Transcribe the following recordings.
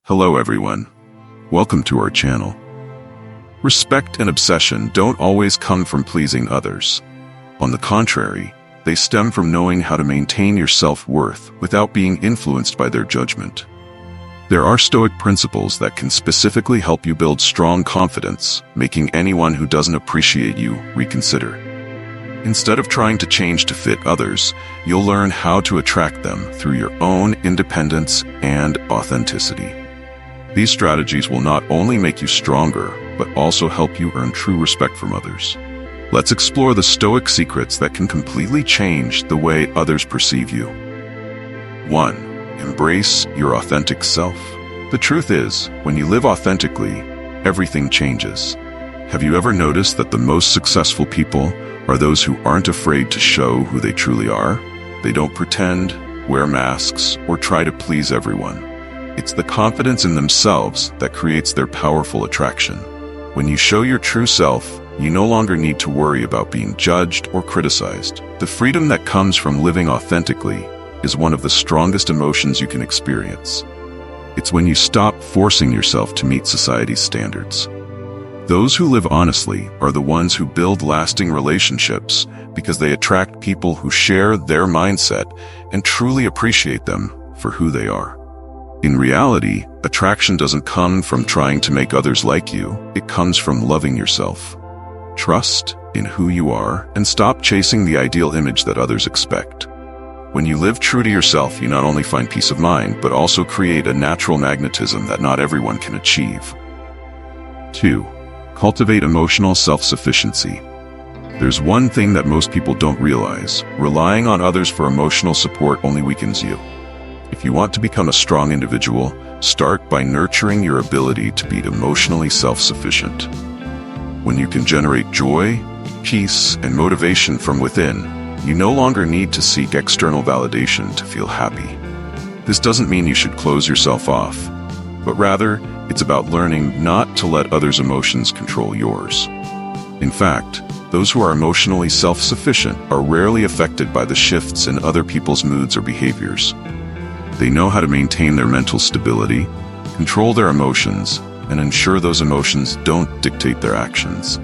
Hello everyone. Welcome to our channel. Respect and obsession don't always come from pleasing others. On the contrary, they stem from knowing how to maintain your self-worth without being influenced by their judgment. There are Stoic principles that can specifically help you build strong confidence, making anyone who doesn't appreciate you reconsider. Instead of trying to change to fit others, you'll learn how to attract them through your own independence and authenticity. These strategies will not only make you stronger, but also help you earn true respect from others. Let's explore the Stoic secrets that can completely change the way others perceive you. 1. Embrace your authentic self. The truth is, when you live authentically, everything changes. Have you ever noticed that the most successful people are those who aren't afraid to show who they truly are? They don't pretend, wear masks, or try to please everyone. It's the confidence in themselves that creates their powerful attraction. When you show your true self, you no longer need to worry about being judged or criticized. The freedom that comes from living authentically is one of the strongest emotions you can experience. It's when you stop forcing yourself to meet society's standards. Those who live honestly are the ones who build lasting relationships because they attract people who share their mindset and truly appreciate them for who they are. In reality, attraction doesn't come from trying to make others like you. It comes from loving yourself. Trust in who you are and stop chasing the ideal image that others expect. When you live true to yourself, you not only find peace of mind, but also create a natural magnetism that not everyone can achieve. 2. Cultivate emotional self-sufficiency. There's one thing that most people don't realize. Relying on others for emotional support only weakens you. If you want to become a strong individual, start by nurturing your ability to be emotionally self-sufficient. When you can generate joy, peace, and motivation from within, you no longer need to seek external validation to feel happy. This doesn't mean you should close yourself off, but rather, it's about learning not to let others' emotions control yours. In fact, those who are emotionally self-sufficient are rarely affected by the shifts in other people's moods or behaviors. They know how to maintain their mental stability, control their emotions, and ensure those emotions don't dictate their actions.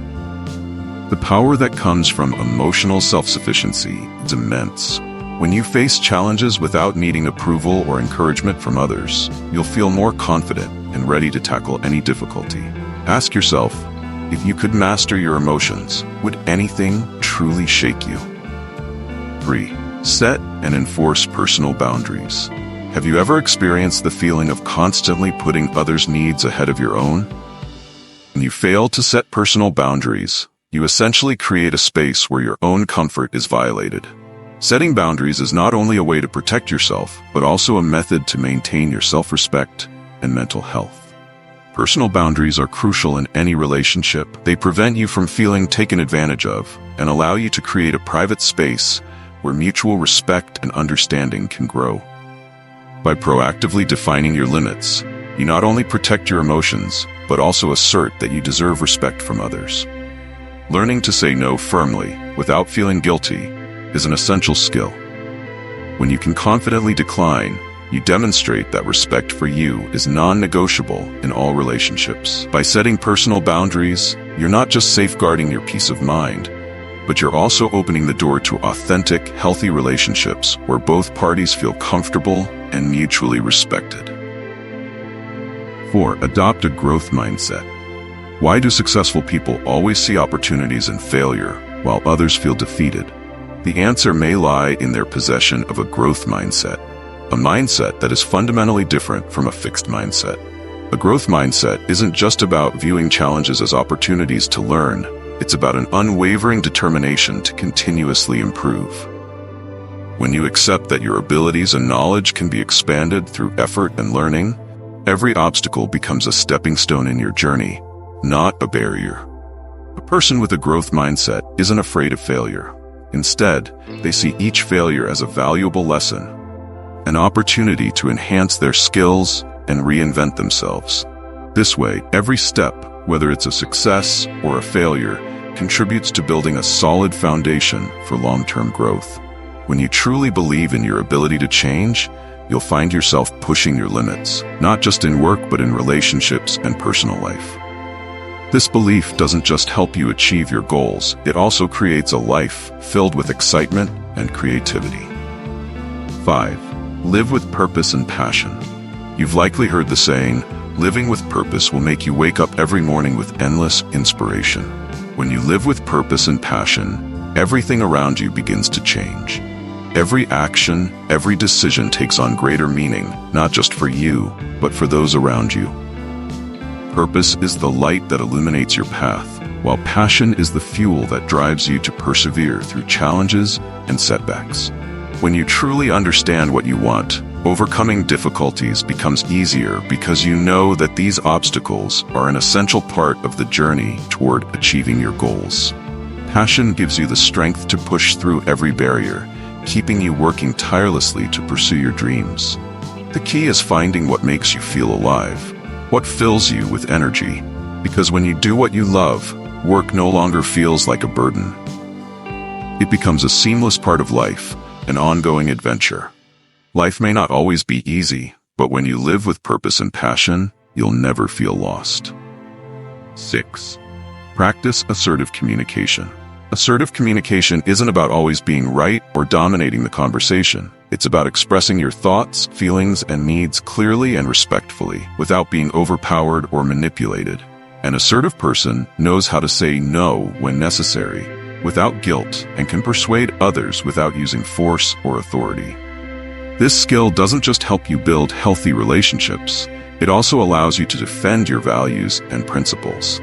The power that comes from emotional self-sufficiency is immense. When you face challenges without needing approval or encouragement from others, you'll feel more confident and ready to tackle any difficulty. Ask yourself, if you could master your emotions, would anything truly shake you? 3. Set and enforce personal boundaries. Have you ever experienced the feeling of constantly putting others' needs ahead of your own? When you fail to set personal boundaries, you essentially create a space where your own comfort is violated. Setting boundaries is not only a way to protect yourself, but also a method to maintain your self-respect and mental health. Personal boundaries are crucial in any relationship. They prevent you from feeling taken advantage of and allow you to create a private space where mutual respect and understanding can grow. By proactively defining your limits, you not only protect your emotions, but also assert that you deserve respect from others. Learning to say no firmly, without feeling guilty, is an essential skill. When you can confidently decline, you demonstrate that respect for you is non-negotiable in all relationships. By setting personal boundaries, you're not just safeguarding your peace of mind, but you're also opening the door to authentic, healthy relationships where both parties feel comfortable and mutually respected. 4. Adopt a growth mindset. Why do successful people always see opportunities in failure while others feel defeated? The answer may lie in their possession of a growth mindset, a mindset that is fundamentally different from a fixed mindset. A growth mindset isn't just about viewing challenges as opportunities to learn. It's about an unwavering determination to continuously improve. When you accept that your abilities and knowledge can be expanded through effort and learning, every obstacle becomes a stepping stone in your journey, not a barrier. A person with a growth mindset isn't afraid of failure. Instead, they see each failure as a valuable lesson, an opportunity to enhance their skills and reinvent themselves. This way, every step, whether it's a success or a failure, contributes to building a solid foundation for long-term growth. When you truly believe in your ability to change, you'll find yourself pushing your limits, not just in work but in relationships and personal life. This belief doesn't just help you achieve your goals, it also creates a life filled with excitement and creativity. 5. Live with purpose and passion. You've likely heard the saying, living with purpose will make you wake up every morning with endless inspiration. When you live with purpose and passion, everything around you begins to change. Every action, every decision takes on greater meaning, not just for you, but for those around you. Purpose is the light that illuminates your path, while passion is the fuel that drives you to persevere through challenges and setbacks. When you truly understand what you want, overcoming difficulties becomes easier because you know that these obstacles are an essential part of the journey toward achieving your goals. Passion gives you the strength to push through every barrier, keeping you working tirelessly to pursue your dreams. The key is finding what makes you feel alive, what fills you with energy, because when you do what you love, work no longer feels like a burden. It becomes a seamless part of life, an ongoing adventure. Life may not always be easy, but when you live with purpose and passion, you'll never feel lost. 6. Practice assertive communication. Assertive communication isn't about always being right or dominating the conversation. It's about expressing your thoughts, feelings, and needs clearly and respectfully, without being overpowered or manipulated. An assertive person knows how to say no when necessary, without guilt, and can persuade others without using force or authority. This skill doesn't just help you build healthy relationships, it also allows you to defend your values and principles.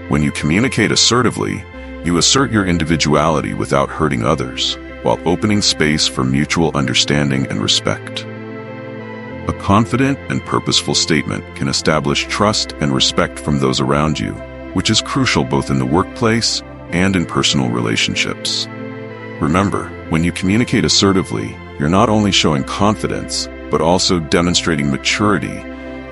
When you communicate assertively, you assert your individuality without hurting others, while opening space for mutual understanding and respect. A confident and purposeful statement can establish trust and respect from those around you, which is crucial both in the workplace and in personal relationships. Remember, when you communicate assertively, you're not only showing confidence, but also demonstrating maturity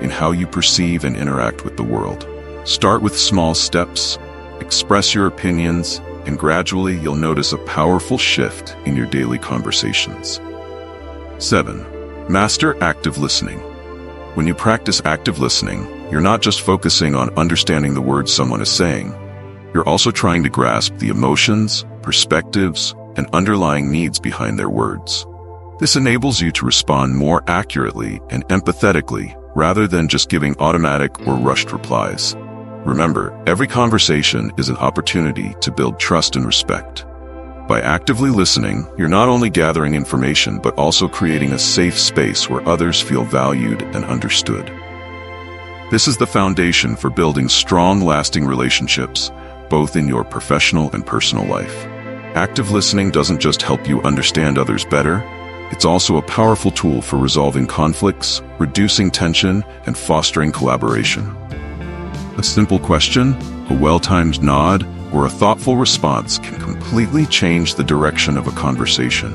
in how you perceive and interact with the world. Start with small steps, express your opinions, and gradually you'll notice a powerful shift in your daily conversations. 7. Master active listening. When you practice active listening, you're not just focusing on understanding the words someone is saying. You're also trying to grasp the emotions, perspectives, and underlying needs behind their words. This enables you to respond more accurately and empathetically rather than just giving automatic or rushed replies. Remember, every conversation is an opportunity to build trust and respect. By actively listening, you're not only gathering information but also creating a safe space where others feel valued and understood. This is the foundation for building strong, lasting relationships, both in your professional and personal life. Active listening doesn't just help you understand others better, it's also a powerful tool for resolving conflicts, reducing tension, and fostering collaboration. A simple question, a well-timed nod, or a thoughtful response can completely change the direction of a conversation.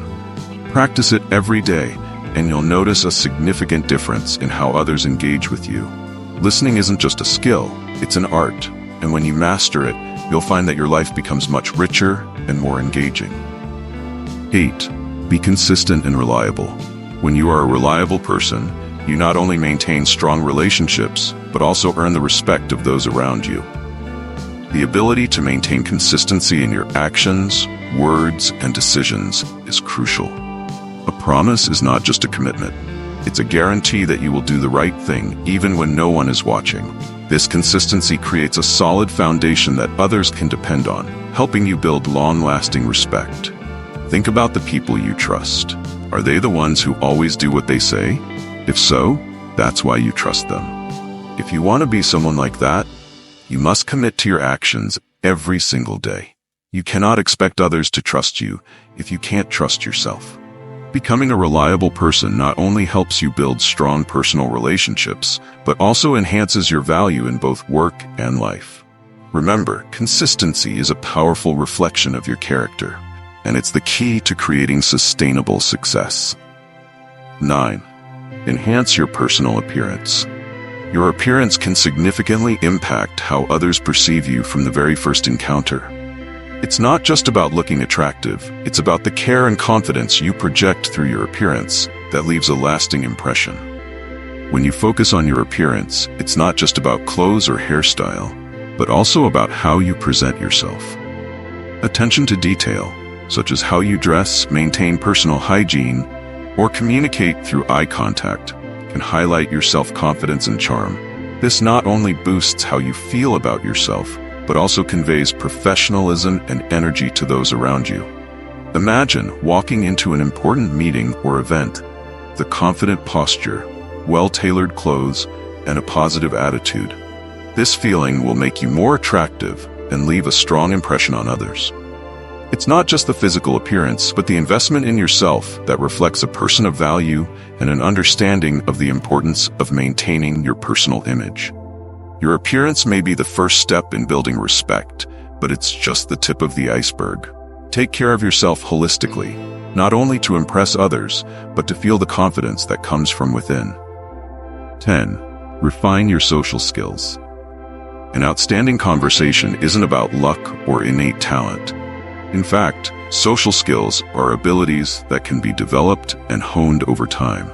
Practice it every day, and you'll notice a significant difference in how others engage with you. Listening isn't just a skill, it's an art, and when you master it, you'll find that your life becomes much richer and more engaging. 8. Be consistent and reliable. When you are a reliable person, you not only maintain strong relationships, but also earn the respect of those around you. The ability to maintain consistency in your actions, words, and decisions is crucial. A promise is not just a commitment. It's a guarantee that you will do the right thing even when no one is watching. This consistency creates a solid foundation that others can depend on, helping you build long-lasting respect. Think about the people you trust. Are they the ones who always do what they say? If so, that's why you trust them. If you want to be someone like that, you must commit to your actions every single day. You cannot expect others to trust you if you can't trust yourself. Becoming a reliable person not only helps you build strong personal relationships, but also enhances your value in both work and life. Remember, consistency is a powerful reflection of your character, and it's the key to creating sustainable success. 9. Enhance your personal appearance. Your appearance can significantly impact how others perceive you from the very first encounter. It's not just about looking attractive, it's about the care and confidence you project through your appearance, that leaves a lasting impression. When you focus on your appearance, it's not just about clothes or hairstyle, but also about how you present yourself. Attention to detail, such as how you dress, maintain personal hygiene, or communicate through eye contact, can highlight your self-confidence and charm. This not only boosts how you feel about yourself, but also conveys professionalism and energy to those around you. Imagine walking into an important meeting or event. The confident posture, well-tailored clothes, and a positive attitude. This feeling will make you more attractive and leave a strong impression on others. It's not just the physical appearance, but the investment in yourself that reflects a person of value and an understanding of the importance of maintaining your personal image. Your appearance may be the first step in building respect, but it's just the tip of the iceberg. Take care of yourself holistically, not only to impress others, but to feel the confidence that comes from within. 10. Refine your social skills. An outstanding conversation isn't about luck or innate talent. In fact, social skills are abilities that can be developed and honed over time.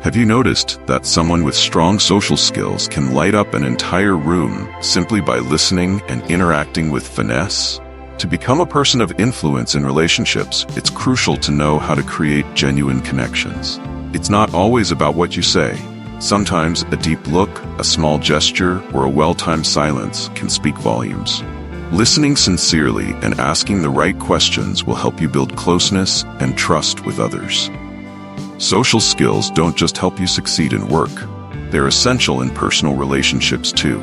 Have you noticed that someone with strong social skills can light up an entire room simply by listening and interacting with finesse? To become a person of influence in relationships, it's crucial to know how to create genuine connections. It's not always about what you say. Sometimes a deep look, a small gesture, or a well-timed silence can speak volumes. Listening sincerely and asking the right questions will help you build closeness and trust with others. Social skills don't just help you succeed in work. They're essential in personal relationships too.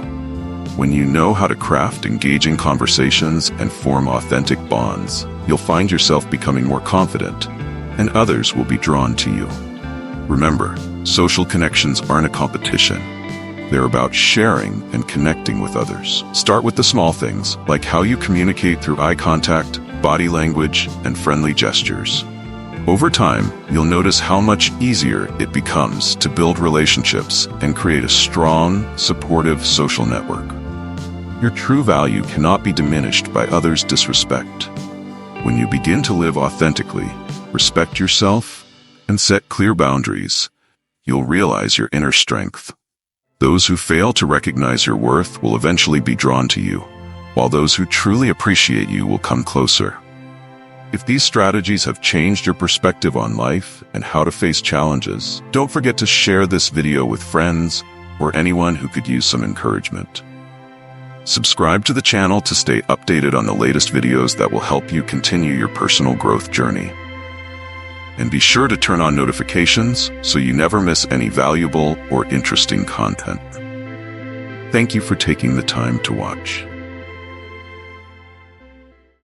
When you know how to craft engaging conversations and form authentic bonds, you'll find yourself becoming more confident, and others will be drawn to you. Remember, social connections aren't a competition. They're about sharing and connecting with others. Start with the small things, like how you communicate through eye contact, body language, and friendly gestures. Over time, you'll notice how much easier it becomes to build relationships and create a strong, supportive social network. Your true value cannot be diminished by others' disrespect. When you begin to live authentically, respect yourself, and set clear boundaries, you'll realize your inner strength. Those who fail to recognize your worth will eventually be drawn to you, while those who truly appreciate you will come closer. If these strategies have changed your perspective on life and how to face challenges, don't forget to share this video with friends or anyone who could use some encouragement. Subscribe to the channel to stay updated on the latest videos that will help you continue your personal growth journey. And be sure to turn on notifications so you never miss any valuable or interesting content. Thank you for taking the time to watch.